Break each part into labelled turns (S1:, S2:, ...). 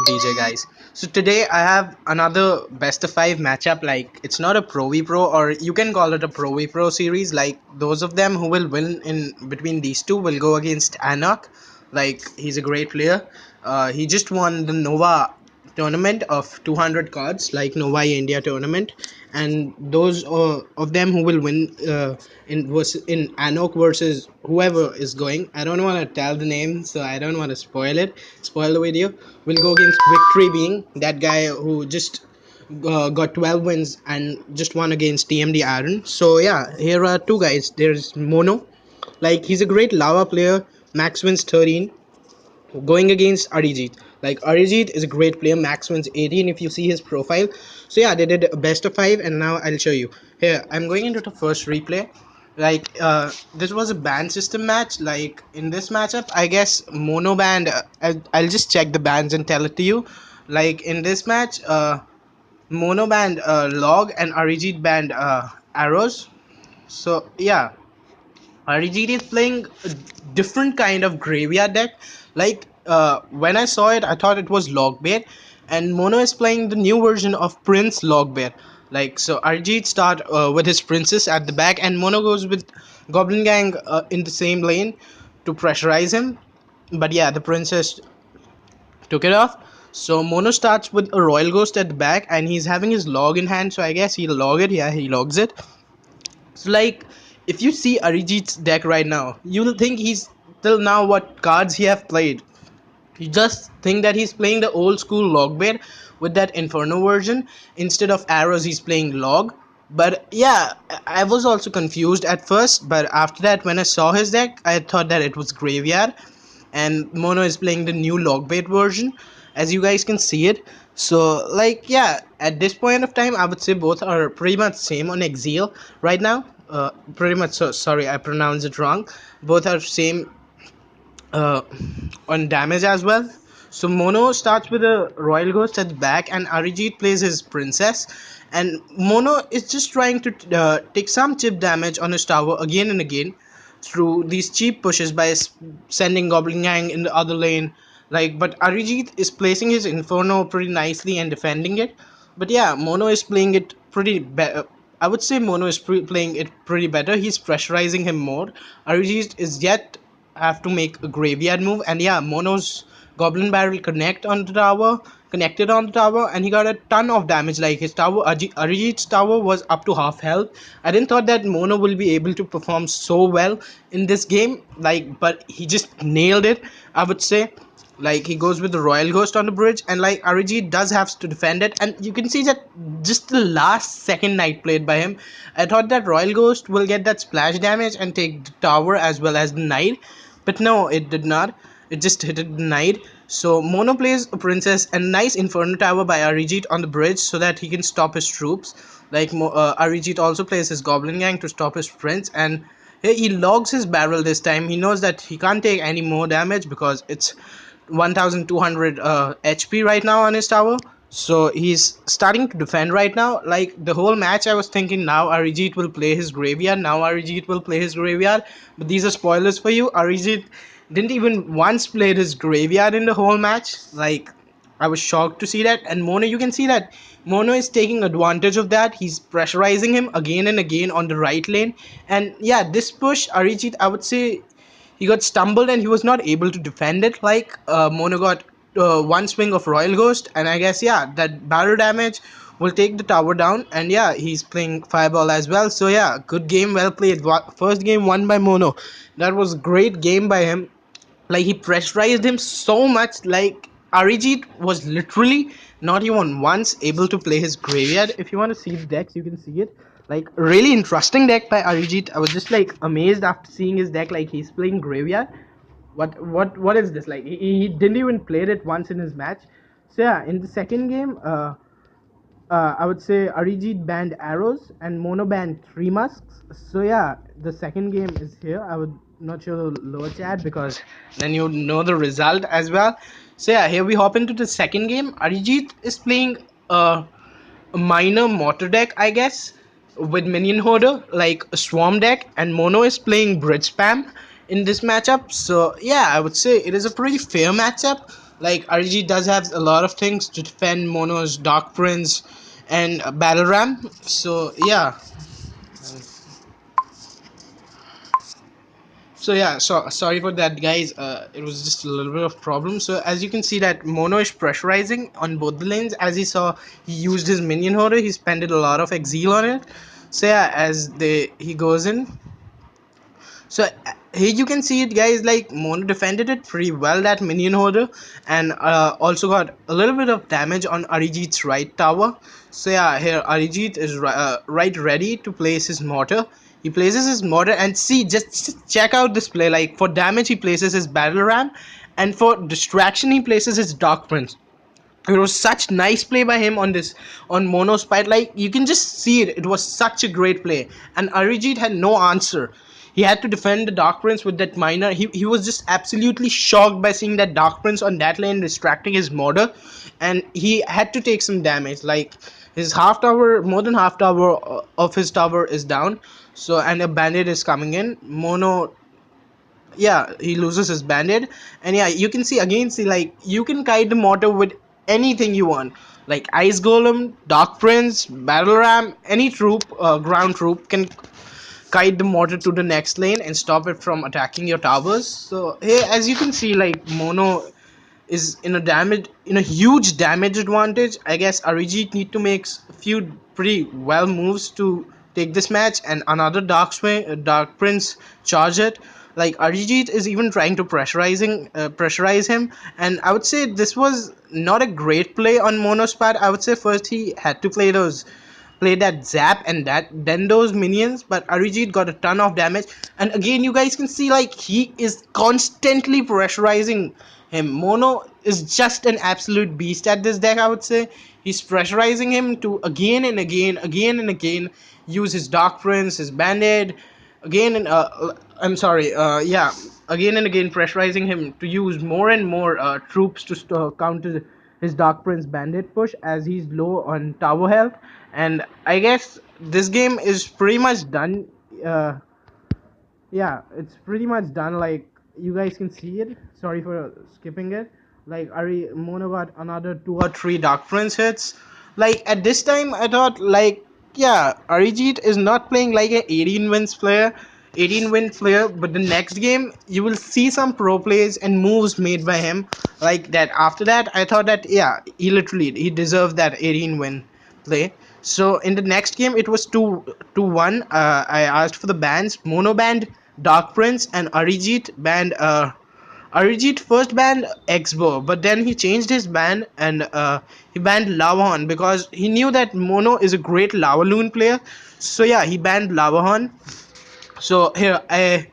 S1: DJ guys. So today I have another best of 5 matchup. Like, it's not a Pro v Pro, or you can call it a Pro v Pro series. Like, those of them who will win in between these two will go against Anok. Like, he's a great player. He just won the Nova tournament of 200 cards, like Nova India tournament, and those of them who will win in Anok versus whoever is going. I don't want to tell the name, so I don't want to spoil the video. Will go against Victory, being that guy who just got 12 wins and just won against TMD Aaron. So yeah, here are two guys. There's Mono, like he's a great lava player. Max wins 13, going against Arijeet. Like, Arijeet is a great player. Max wins 18 if you see his profile. So yeah, they did a best of 5, and now I'll show you. Here, I'm going into the first replay. Like, this was a ban system match. Like, in this matchup, I guess Mono banned. I'll just check the bans and tell it to you. Like, in this match, Mono banned Log and Arijeet banned Arrows. So yeah, Arijit is playing a different kind of graveyard deck. Like, when I saw it, I thought it was Logbear, and Mono is playing the new version of Prince Logbear. Like, so Arijit start with his princess at the back, and Mono goes with Goblin Gang in the same lane to pressurize him. But yeah, the princess took it off. So Mono starts with a Royal Ghost at the back, and he's having his log in hand. So I guess he'll log it. Yeah, he logs it. So, like, if you see Arijit's deck right now, you'll think he's till now what cards he have played. You just think that he's playing the old school Logbear with that Inferno version. Instead of arrows, he's playing Log. But yeah, I was also confused at first. But after that, when I saw his deck, I thought that it was Graveyard. And Mono is playing the new Logbait version, as you guys can see it. So, like, yeah, at this point of time, I would say both are pretty much same on Exile right now. Pretty much, so sorry, I pronounced it wrong. Both are same uh, on damage as well. So Mono starts with a Royal Ghost at the back, and Arijit plays his Princess. And Mono is just trying to take some chip damage on his tower again and again through these cheap pushes by sending Goblin Gang in the other lane. Like, but Arijit is placing his Inferno pretty nicely and defending it. But yeah, Mono is playing it pretty better. I would say Mono is playing it pretty better. He's pressurizing him more. Arijit is yet have to make a graveyard move, and yeah, Mono's Goblin Barrel connected on the tower, and he got a ton of damage. Like, his tower, Arijit's tower was up to half health. I didn't thought that Mono will be able to perform so well in this game, like, but he just nailed it, I would say. Like, he goes with the Royal Ghost on the bridge, and like, Arijit does have to defend it, and you can see that just the last second Knight played by him. I thought that Royal Ghost will get that splash damage and take the tower as well as the Knight, but no, it did not. It just hit the Knight. So Mono plays a Princess and nice Inferno Tower by Arijit on the bridge so that he can stop his troops. Like, Arijit also plays his Goblin Gang to stop his Prince, and he logs his barrel this time. He knows that he can't take any more damage because it's 1200 HP right now on his tower. So he's starting to defend right now. Like, the whole match I was thinking now Arijit will play his graveyard. But these are spoilers for you. Arijit didn't even once play his graveyard in the whole match. Like, I was shocked to see that. And Mono, you can see that Mono is taking advantage of that. He's pressurizing him again and again on the right lane. And yeah, this push, Arijit, I would say he got stumbled and he was not able to defend it. Like, Mono got one swing of Royal Ghost, and I guess, yeah, that barrel damage will take the tower down. And yeah, he's playing Fireball as well. So yeah, good game, well played. First game won by Mono. That was great game by him. Like, he pressurized him so much. Like, Arijit was literally not even once able to play his graveyard. If you want to see the decks, you can see it. Like, really interesting deck by Arijit. I was just like amazed after seeing his deck. Like, he's playing graveyard. What is this? Like, he didn't even play it once in his match. So yeah, in the second game, I would say Arijit banned arrows and Mono banned 3 musks. So yeah, the second game is here. I would not show the lower chat because then you know the result as well. So yeah, here we hop into the second game. Arijit is playing a minor mortar deck, I guess, with minion hoarder, like a swarm deck, and Mono is playing bridge spam in this matchup. So yeah, I would say it is a pretty fair matchup. Like Arijit does have a lot of things to defend Mono's Dark Prince and Battle Ram. So yeah. So yeah, so sorry for that, guys. It was just a little bit of problem. So as you can see that Mono is pressurizing on both the lanes. As he saw, he used his minion hoarder. He spent a lot of exile on it. So yeah, as he goes in, so here you can see it, guys. Like Mono defended it pretty well, that minion hoarder, and also got a little bit of damage on Arijit's right tower. So yeah, here Arijit is right ready to place his mortar. He places his mortar, and see, just check out this play. Like for damage, he places his battle ram, and for distraction, he places his dark prince. It was such nice play by him on this, on Mono Spite. Like you can just see it, it was such a great play, and Arijit had no answer. He had to defend the Dark Prince with that miner. He was just absolutely shocked by seeing that Dark Prince on that lane distracting his mortar, and he had to take some damage. Like his half tower, more than half tower of his tower is down. So and a bandit is coming in. Mono, yeah, he loses his bandit. And yeah, you can see again, see, like you can kite the mortar with anything you want, like ice golem, dark prince, battle ram, any troop, ground troop can kite the mortar to the next lane and stop it from attacking your towers. So here, as you can see, like Mono is in a huge damage advantage. I guess Arijit need to make a few pretty well moves to take this match, and another dark swing, dark prince charge it. Like Arijit is even trying to pressurize him, and I would say this was not a great play on Mono's part. I would say first he had to play that zap and that then those minions, but Arijit got a ton of damage. And again, you guys can see like he is constantly pressurizing him. Mono is just an absolute beast at this deck, I would say. He's pressurizing him to again and again use his Dark Prince, his Bandit, again and I'm sorry, yeah, again and again pressurizing him to use more and more troops to counter his Dark Prince Bandit push as he's low on tower health. And I guess this game is pretty much done. Yeah, it's pretty much done. Like you guys can see it. Sorry for skipping it. Like Ari Mono got another 2 or 3 Dark Prince hits. Like at this time, I thought like, yeah, Arijit is not playing like an 18 wins player, 18 win player. But the next game, you will see some pro plays and moves made by him. Like that. After that, I thought that yeah, he deserved that 18 win play. So in the next game, it was 2-1. I asked for the bans. Mono banned Dark Prince, and Arijit banned. Arijit first banned Exbo, but then he changed his ban, and he banned Lavahorn because he knew that Mono is a great Lava Loon player. So yeah, he banned Lavahorn. So here I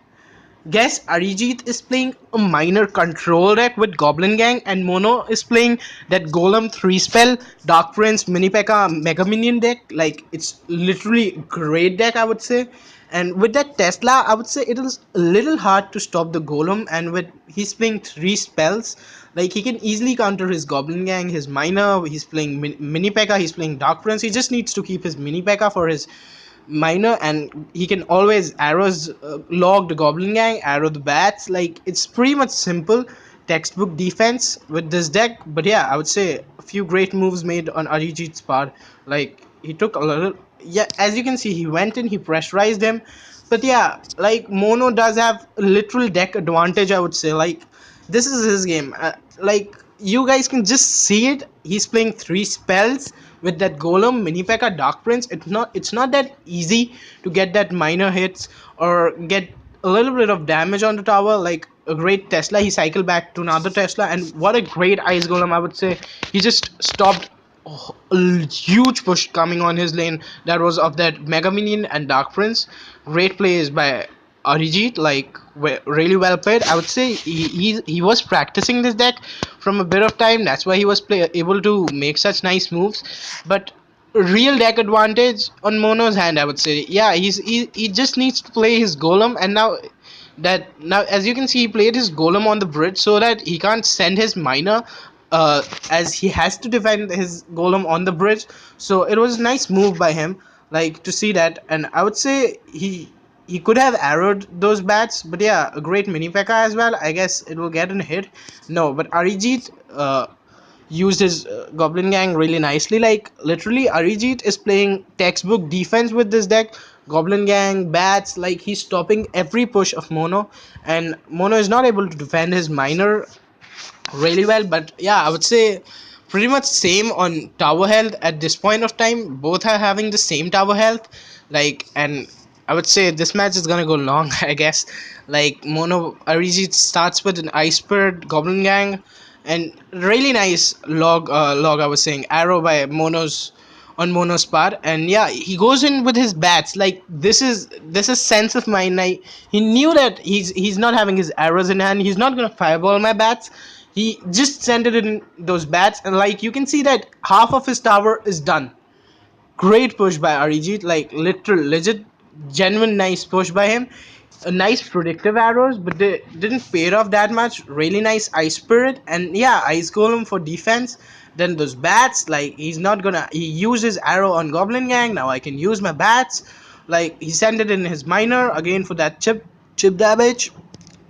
S1: guess Arijit is playing a minor control deck with Goblin Gang, and Mono is playing that Golem 3 spell, Dark Prince, Mini P.E.K.K.A, Mega Minion deck. Like, it's literally a great deck, I would say. And with that Tesla, I would say it is a little hard to stop the Golem, and with he's playing 3 spells, like he can easily counter his Goblin Gang, his Miner, he's playing Mini P.E.K.K.A, he's playing Dark Prince. He just needs to keep his Mini P.E.K.K.A for his minor, and he can always arrows log the goblin gang, arrow the bats. Like it's pretty much simple textbook defense with this deck. But yeah, I would say a few great moves made on Arijit's part. Like he took a little, yeah, as you can see, he went in, he pressurized him. But yeah, like Mono does have a literal deck advantage, I would say. Like this is his game. Like you guys can just see it. He's playing 3 spells with that golem, mini P.E.K.K.A, dark prince. It's not that easy to get that minor hits or get a little bit of damage on the tower. Like a great Tesla, he cycled back to another Tesla, and what a great ice golem, I would say. He just stopped a huge push coming on his lane that was of that Mega Minion and Dark Prince. Great plays by Arijit, like really well played. I would say he was practicing this deck from a bit of time. That's why he was able to make such nice moves. But real deck advantage on Mono's hand, I would say. Yeah, he just needs to play his golem, and now as you can see, he played his golem on the bridge so that he can't send his miner, as he has to defend his golem on the bridge. So it was a nice move by him, like to see that. And I would say he could have arrowed those bats, but yeah, a great mini P.E.K.K.A as well. I guess it will get a hit. No, but Arijit used his Goblin Gang really nicely. Like, literally, Arijit is playing textbook defense with this deck. Goblin Gang, bats, like, he's stopping every push of Mono, and Mono is not able to defend his minor really well. But yeah, I would say pretty much same on tower health at this point of time. Both are having the same tower health, like, and I would say this match is gonna go long. I guess, like, Mono Arijit starts with an Ice Spirit Goblin Gang, and really nice log I was saying arrow by Mono's on Mono's part. And yeah, he goes in with his bats. Like, this is sense of mind. Like, he knew that he's not having his arrows in hand, he's not gonna fireball my bats. He just sent it in those bats, and like, you can see that half of his tower is done. Great push by Arijit, like, literal, legit, genuine nice push by him. A nice predictive arrows, but they didn't pay it off that much. Really nice Ice Spirit, and yeah, Ice Golem for defense. Then those bats, like, he uses arrow on Goblin Gang. Now I can use my bats. Like, he sent it in his minor again for that chip damage.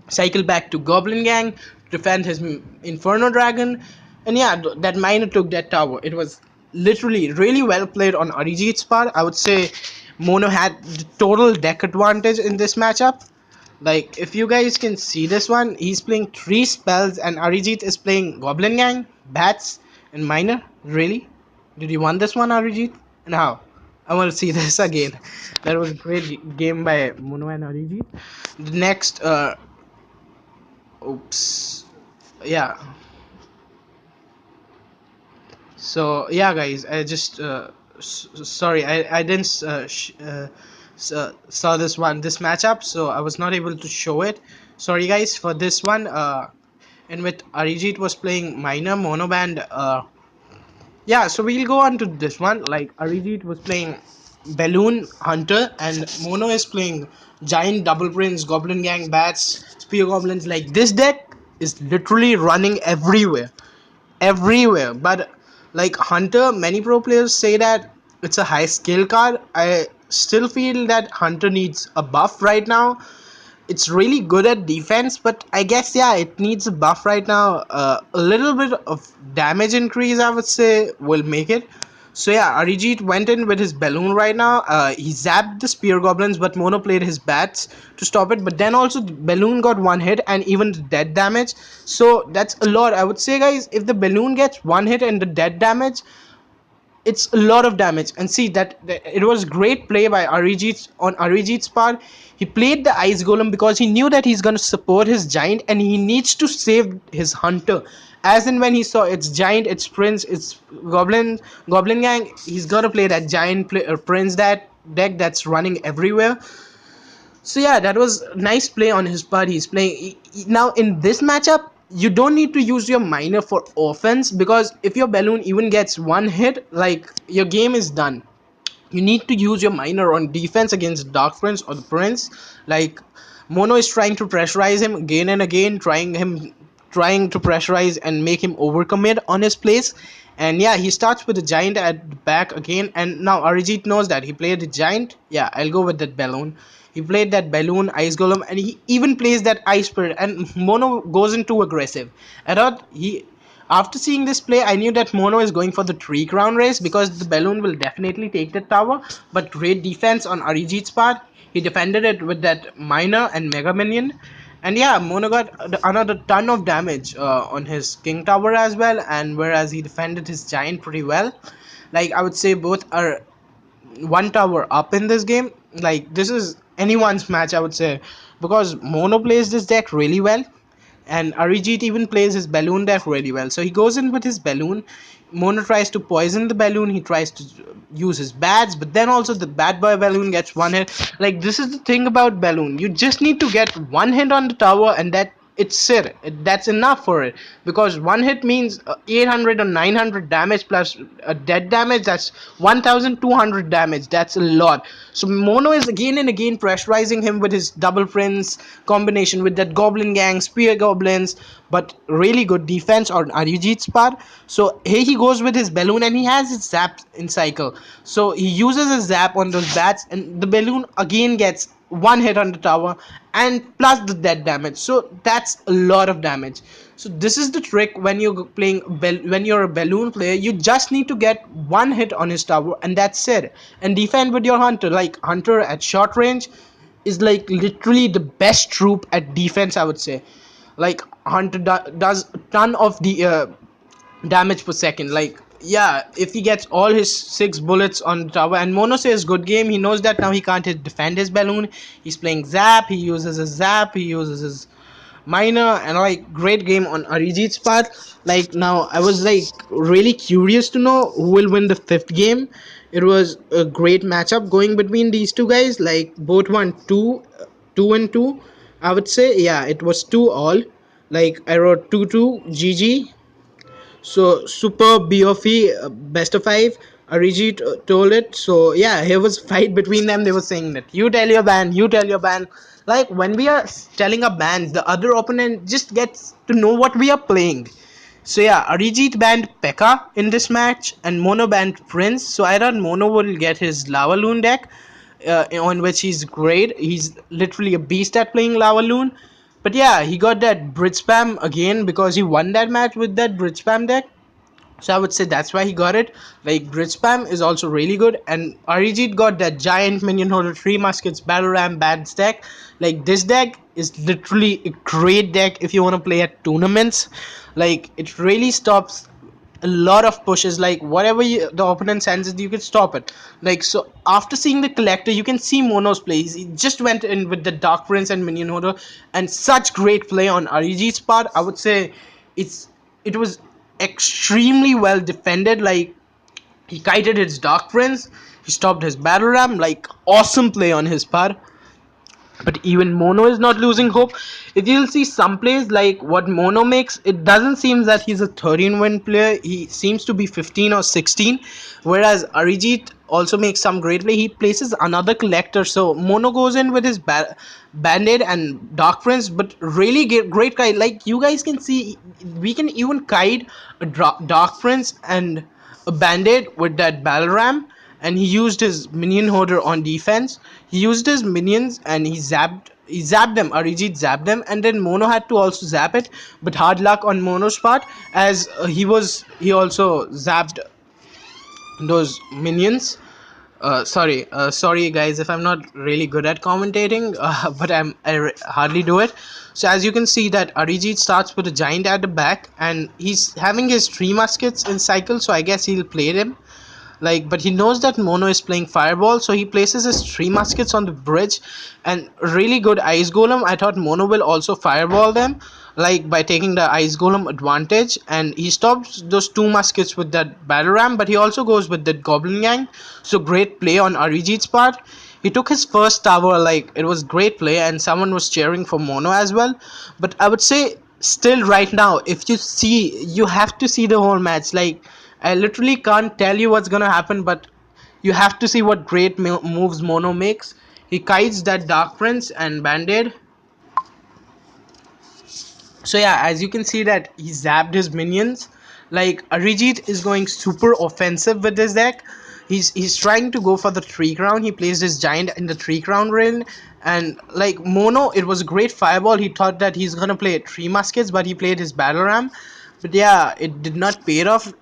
S1: Cycle back to Goblin Gang, defend his Inferno Dragon, and yeah, that miner took that tower. It was literally really well played on Arijit's part. I would say Mono had the total deck advantage in this matchup. Like, if you guys can see this one, he's playing 3 spells, and Arijit is playing Goblin Gang, Bats, and Miner. Really? Did you want this one, Arijit? And how? I want to see this again. That was a great game by Mono and Arijit. The next, oops, yeah. So yeah, guys, I just sorry, I didn't saw this matchup, so I was not able to show it. Sorry, guys, for this one. And with Arijit was playing minor monoband. Yeah, so we'll go on to this one. Like, Arijit was playing Balloon Hunter, and Mono is playing Giant Double Prince, Goblin Gang, Bats, Spear Goblins. Like, this deck is literally running everywhere. But like Hunter, many pro players say that it's a high skill card. I still feel that Hunter needs a buff right now. It's really good at defense, but I guess, yeah, it needs a buff right now. A little bit of damage increase, I would say, will make it. So yeah, Arijit went in with his balloon right now. He zapped the spear goblins, but Mono played his bats to stop it. But then also the balloon got one hit and even the dead damage. So that's a lot. I would say, guys, if the balloon gets one hit and the dead damage, it's a lot of damage. And see that it was great play by Arijit's part. He played the ice golem because he knew that he's going to support his giant, and he needs to save his hunter. As in, when he saw it's giant, it's prince, it's goblin gang, he's got to play that giant prince, that deck that's running everywhere. So yeah, that was nice play on his part. He's playing now in this matchup. You don't need to use your miner for offense, because if your balloon even gets one hit, like, your game is done. You need to use your miner on defense against Dark Prince or the Prince. Like, Mono is trying to pressurize him again and again, trying to pressurize and make him overcommit on his plays. And yeah, he starts with the giant at the back again, and now Arijit knows that he played the giant. Yeah, I'll go with that balloon. He played that balloon ice golem, and he even plays that ice spirit, and Mono goes in too aggressive. I thought he After seeing this play, I knew that Mono is going for the 3 crown race, because the balloon will definitely take the tower. But great defense on Arijit's part. He defended it with that miner and mega minion. And yeah, Mono got another ton of damage on his king tower as well. And whereas he defended his giant pretty well, like, I would say both are one tower up in this game. Like, this is anyone's match, I would say, because Mono plays this deck really well, and Arijit even plays his balloon deck really well. So he goes in with his balloon. Mono tries to poison the balloon. He tries to use his bats, but then also the bad boy balloon gets one hit. Like, this is the thing about balloon. You just need to get one hit on the tower, and that's enough for it, because one hit means 800 or 900 damage plus dead damage. That's 1200 damage. That's a lot. So Mono is again and again pressurizing him with his double prince combination with that goblin gang, spear goblins, but really good defense on Arijit's part. So here he goes with his balloon, and he has his zap in cycle. So he uses his zap on those bats, and the balloon again gets one hit on the tower, and plus the dead damage. So that's a lot of damage. So this is the trick when you're playing when you're a balloon player. You just need to get one hit on his tower, and that's it. And defend with your hunter. Like hunter at short range is like literally the best troop at defense, I would say. Like hunter does a ton of the damage per second. Like, yeah, if he gets all his 6 bullets on the tower, and Mono says good game, he knows that now he can't defend his balloon. He's playing Zap, he uses his Zap, he uses his Miner, and like great game on Arijeet's part. Like now, I was like really curious to know who will win the fifth game. It was a great matchup going between these two guys. Like both won two and two. I would say, yeah, it was 2-all. Like I wrote 2-2 GG. So super BOF best of five. Arijit told it. So yeah, here was fight between them. They were saying that you tell your band, you tell your band. Like when we are telling our bands, the other opponent just gets to know what we are playing. So yeah, Arijit banned Pekka in this match and Mono banned Prince. So I thought Mono will get his Lava Loon deck, on which he's great. He's literally a beast at playing Lava Loon. But yeah, he got that Brit Spam again because he won that match with that Brit Spam deck. So I would say that's why he got it. Like Grid Spam is also really good, and Arijit got that giant minion holder, 3 muskets, battle ram, bad deck. Like this deck is literally a great deck if you want to play at tournaments. Like it really stops a lot of pushes. Like whatever the opponent sends it, you can stop it. Like so after seeing the collector, you can see Mono's plays. He just went in with the Dark Prince and minion holder, and such great play on Arijit's part. I would say it's it was extremely well defended. Like he kited his Dark Prince, he stopped his battle ram. Like awesome play on his part. But even Mono is not losing hope. If you'll see some plays like what Mono makes, it doesn't seem that he's a 13-win player. He seems to be 15 or 16. Whereas Arijit also makes some great play. He places another collector. So Mono goes in with his Band-Aid and Dark Prince, but really great guy. Like you guys can see, we can even kite a Dark Prince and a Band-Aid with that Battle Ram, and he used his minion hoarder on defense. He used his minions and he zapped them. Arijit zapped them, and then Mono had to also zap it. But hard luck on Mono's part, as he also zapped those minions. Sorry guys if I'm not really good at commentating, but hardly do it. So as you can see that Arijit starts with a giant at the back, and he's having his 3 muskets in cycle, so I guess he'll play them. Like, but he knows that Mono is playing Fireball, so he places his 3 muskets on the bridge, and really good Ice Golem. I thought Mono will also Fireball them, like by taking the Ice Golem advantage, and he stops those 2 muskets with that Battle Ram, but he also goes with that Goblin Gang. So great play on Arijit's part. He took his first tower. Like it was great play, and someone was cheering for Mono as well. But I would say still right now, if you see, you have to see the whole match. Like I literally can't tell you what's gonna happen, but you have to see what great moves Mono makes. He kites that Dark Prince and Band-Aid. So yeah, as you can see that he zapped his minions. Like Arijit is going super offensive with this deck. He's trying to go for the tree crown. He placed his giant in the tree crown ring, and like Mono, it was a great fireball. He thought that he's gonna play 3 muskets, but he played his battle ram. But yeah, it did not pay off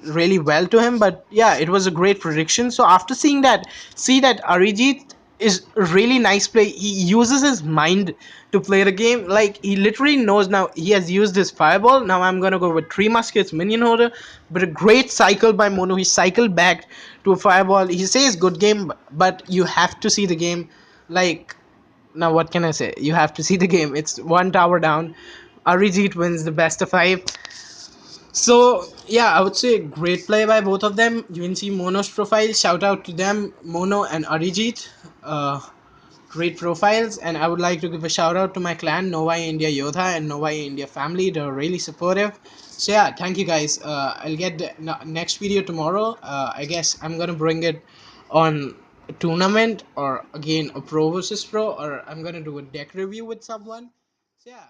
S1: really well to him. But yeah, it was a great prediction. So after seeing that, see that Arijit is a really nice play. He uses his mind to play the game. Like he literally knows now he has used his fireball. Now I'm gonna go with 3 muskets, minion holder. But a great cycle by Mono. He cycled back to a fireball. He says good game, but you have to see the game. Like now, what can I say? You have to see the game. It's 1 tower down. Arijit wins the best of 5. So yeah, I would say great play by both of them. You can see Mono's profile. Shout out to them, Mono and Arijit. Great profiles, and I would like to give a shout out to my clan, Novai India Yodha and Novai India family. They're really supportive. So yeah, thank you guys. I'll get the next video tomorrow. I guess I'm gonna bring it on a tournament, or again a pro versus pro, or I'm gonna do a deck review with someone. So yeah.